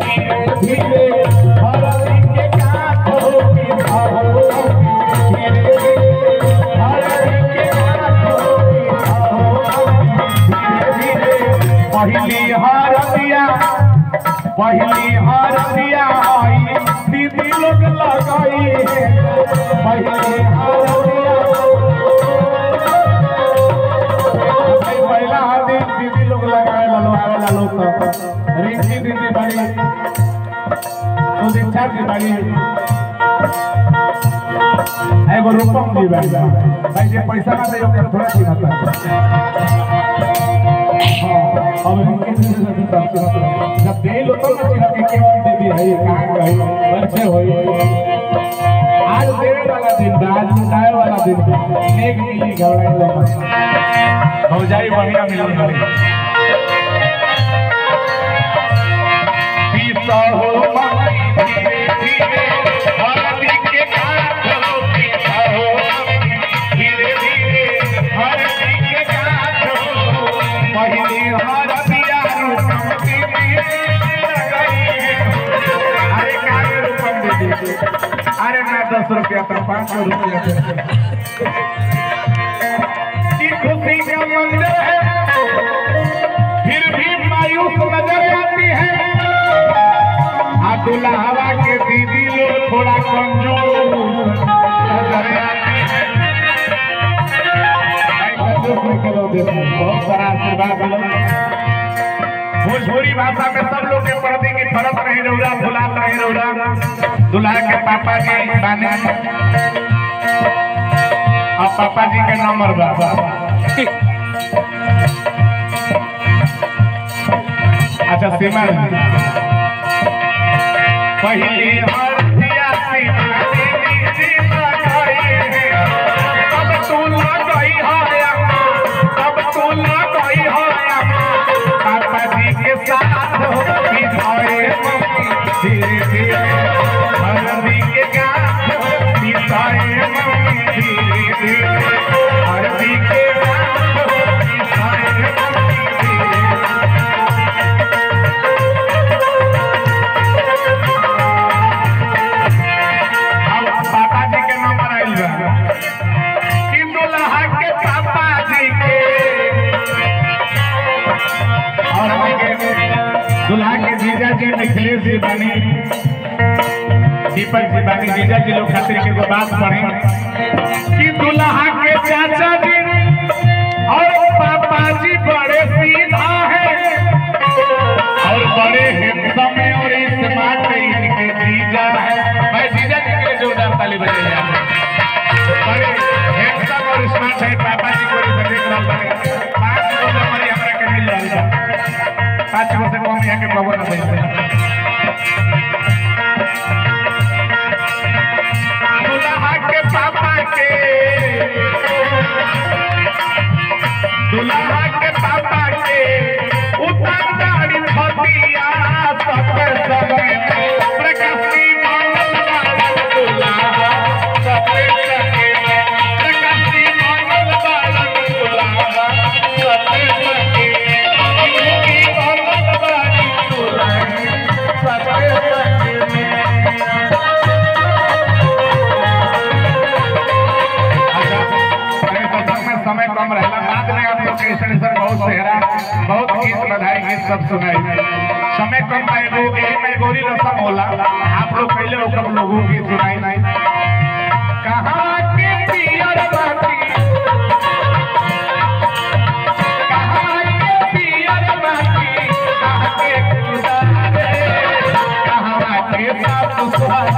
धीरे धीरे हरदी के गाछ होती धाहो धीरे धीरे हरदी के गाछ होती धाहो धीरे धीरे पहली हरदिया आई दीदी लोग लगाई पहली पहला दिन दीदी लोग लगाए आवेला लोग रिंकी दीदी बड़ी सुदीक्षा जी बड़ी एगो रूपम जी बड़ी भाई जे पैसा ना दे ओकर थोड़ा चिन्हता अब रिंकी दीदी से जब दे लो तो चिन्ह के केवल दीदी है कहां गई बच्चे होई आज देवे वाला दिन आज मिटाए वाला दिन एक मिली गवड़ाई लो भौजाई बढ़िया मिली हरी पीसा हो धीरे धीरे हरदी के गाछ होती धाहो धीरे धीरे हरदी के गाछ पहली हरदिया रूपम दीदी लगाई अरे काहे रूपम दीदी अरे मैं 10 रुपया तो 500 रुपया खुशी का मंदिर है फिर भी मायूस नजर आती है दुल्हा के दीदी लोग थोड़ा कंजूस नजर आती है बहुत सारा आशीर्वाद भोजपुरी भाषा में सब लोग के प्रति की फरक नहीं रौरा भुलात नहीं रौरा दुल्हा के पापा जी बाने अब पापा जी के नंबर बाबा अच्छा सीमा पहली हरदिया सीमा दीदी लगाई तब तू लगाई तब तू लगाई पापा जी के साथ धीरे धीरे हरदी के गाछ मिठाई धीरे धीरे हरदी के दुल्हा के जीजा जी निखिलेश जी बानी दीपक जी बानी जीजा जी लोग खातिर के बात पढ़े कि दुल्हा के चाचा जी और पापा जी बड़े सीधा है और बड़े हैंडसम और स्मार्ट इनके जीजा है भाई जीजा जी के लिए जोरदार ताली बजाइए बड़े हैंडसम और स्मार्ट है पापा जी को देख रहा बने 5 नंबर हमरा के मिल रहा है 5 से कम यहाँ के प्रभु नहीं दुल्हा के पापा के उतार दाढ़ी धोतिया सबके संगे प्रकाशी मंगल वाला दुल्हा सबके संगे प्रकाशी मंगल वाला दुल्हा सबके संगे समय कम रहला बाद में आप लोग स्टेशन बहुत सेहरा बहुत गीत बधाई गीत सब सुनाई समय कम में गोरी रसम होला आप लोग पहले ओकर लोगों की सुनाई नहीं कहां के पियर बाती कहां के पियर बाती कहां के गुजारे कहां के साथ सुहाग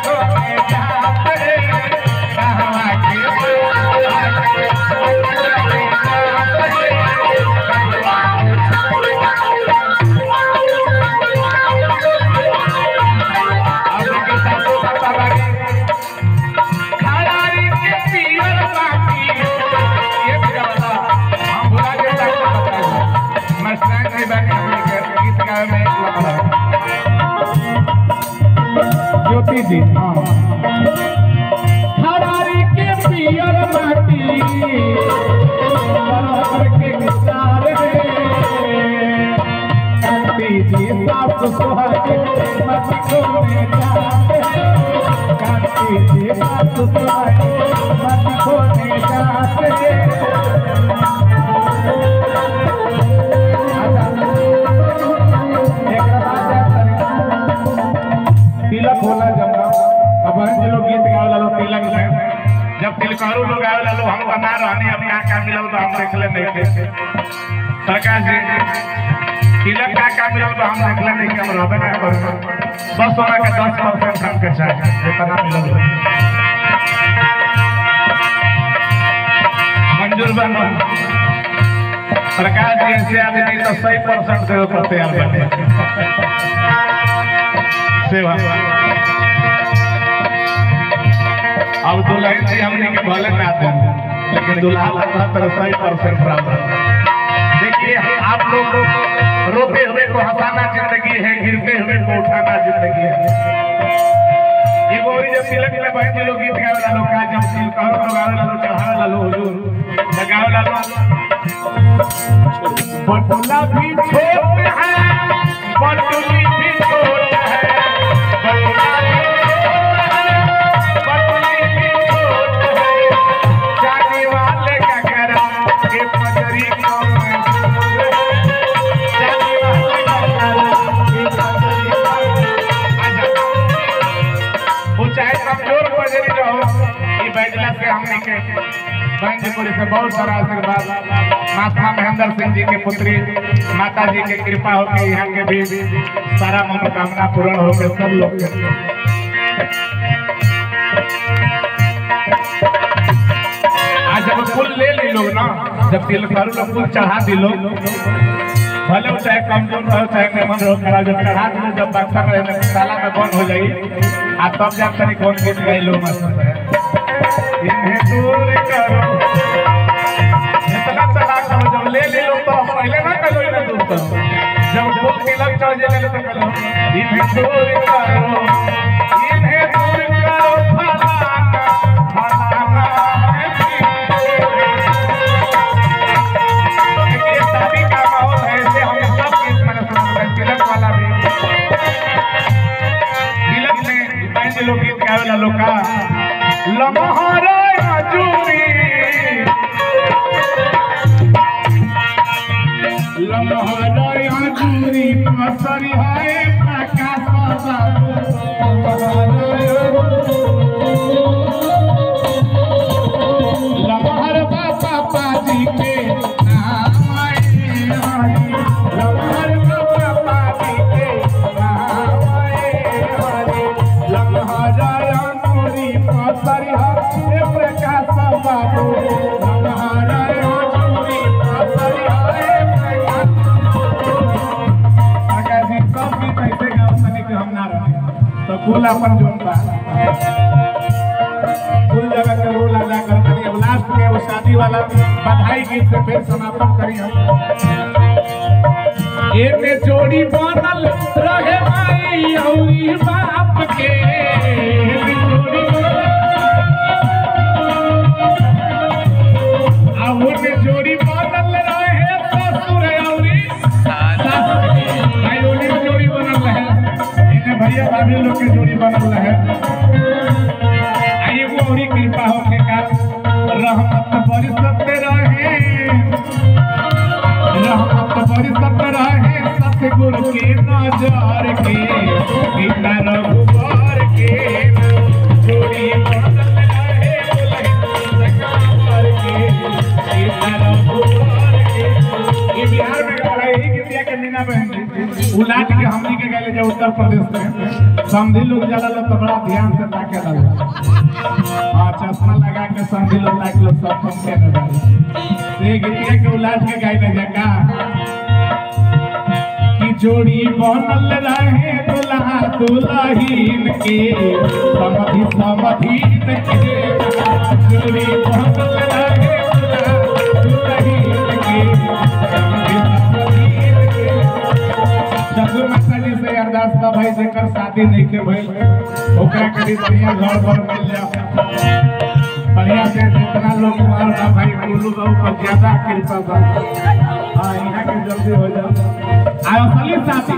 तो में जाते कहां के ज्योति जी हरारी के पियर माटी के गुजारे जी साफ सुहागे मत खोने जाते कांति के साथ सुहागे मत खोने जाते तिलक होला जब अब जो लोग गीत गावे लो तिलक में जब तिलकारू लोग गावे लो हम बना रहने अपने का मिलल तो हम देख ले नहीं के सरकार जी तिलक का मिलल तो हम देख ले नहीं के हम रहबे ना कर बस ओरा के 10% हम के चाहिए इतना मिलल मंजूर बनो सरकार जी ऐसे आदमी तो 100% से ऊपर तैयार बने सेवा अब दुल्हन जी हमने के भले ना दे लेकिन दुल्हा का तरफ 100% बराबर। देखिए आप लोग रोते हुए को हंसाना जिंदगी है गिरते हुए को उठाना जिंदगी है। ये गोरी जब तिलक में बहन जी लोग गीत गावे ला लोग का जब तिलक लोग गावे ला लोग चढ़ावे ला लोग हुजूर लगावे ला लोग बटुला भी छोट है बटुली भी छोट है बटुला भी हमने के बहनपुरी से बहुत सारा आशीर्वाद महात्मा महेंद्र सिंह जी के पुत्री माता जी के कृपा हो के यहाँ के भी सारा मनोकामना पूर्ण हो के सब लोग के आज जब फूल ले ली लोग ना जब तिलकारू लोग फूल चढ़ा दी लोग भले चाहे कमजोर रहो चाहे मेहमान रहो खड़ा जब चढ़ा दी जब बक्सा में ताला में बंद हो जाए आ तब जब तनी कौन गीत गए लोग इन्हें दूर करो इतना चला करो जब ले लो तो पहले ना करो इन्हें दूर करो जब फूल तिलक चढ़ जाए तो करो इन्हें दूर करो फलाना देखिए शादी का माहौल है ऐसे हम सब गीत मैंने सुना तिलक वाला भी तिलक में ऐसे लोग गीत गावे ला लोग का लमहरा जुरी लमहरा जुरी पसरी है प्रकाश लमहर बाबा पाजी के नाम लमहर बाबा पाजी के नाम लमहरा जुरी पसरी है प्रकाश बाबू लमहरा जुरी पसरी है अगर जी कब भी कैसे गाँव तने के हम ना रहे तो फूल अपन जोन बा फूल जगह के रोल अदा कर करी अब लास्ट में वो शादी वाला बधाई गीत से फिर समापन करी हम एक जोड़ी बनल रहे भाई औरी बाप के जोड़ी बनल रहे ससुर औरी भाई ओने जोड़ी बनल रहे इने भैया भाभी लोग के जोड़ी बनल रहे आई एगो औरी कृपा होके का रहमत बरसते रहे सतगुरु के नजर के सीता रघुवर के जोड़ी बनल रहे ये बिहार में यही गीतिया के मीना बहन उलाट के हमनी के गए जब उत्तर प्रदेश में समझी लोग जला लो तो बड़ा ध्यान से ताके लो हां चश्मा लगा के समझी लोग ताके लोग सब सुनते न ये गीतिया के उलाट के गाय न जका कि जोड़ी बनल रहे दुल्हा दुल्हीन के समधीन के जोड़ी बनल रहे अरदास बा भाई जेकर शादी नहीं के भाई ओकरा के बढ़िया घर पर मिल जा बढ़िया से जितना लोग मार ना भाई गोलू बाबू पर ज्यादा कृपा बा। हाँ यहाँ के जल्दी हो जाओ। आयो असली शादी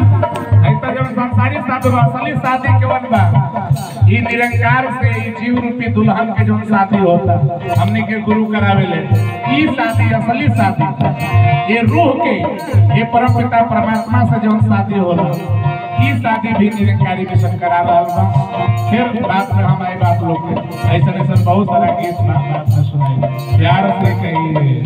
ऐसा जब संसारी शादी बा असली शादी केवन बा ये निरंकार से ये जीव रूपी दुल्हन के जो शादी होता हमने के गुरु करावे ले ये शादी असली शादी ये रूह के ये परम पिता परमात्मा से जो शादी होला ये शादी भी निरंकारी मिशन करा रहा बा। फिर बात में हमारे बात लोग ऐसा बहुत सारा गीत सुनाई प्यार से कही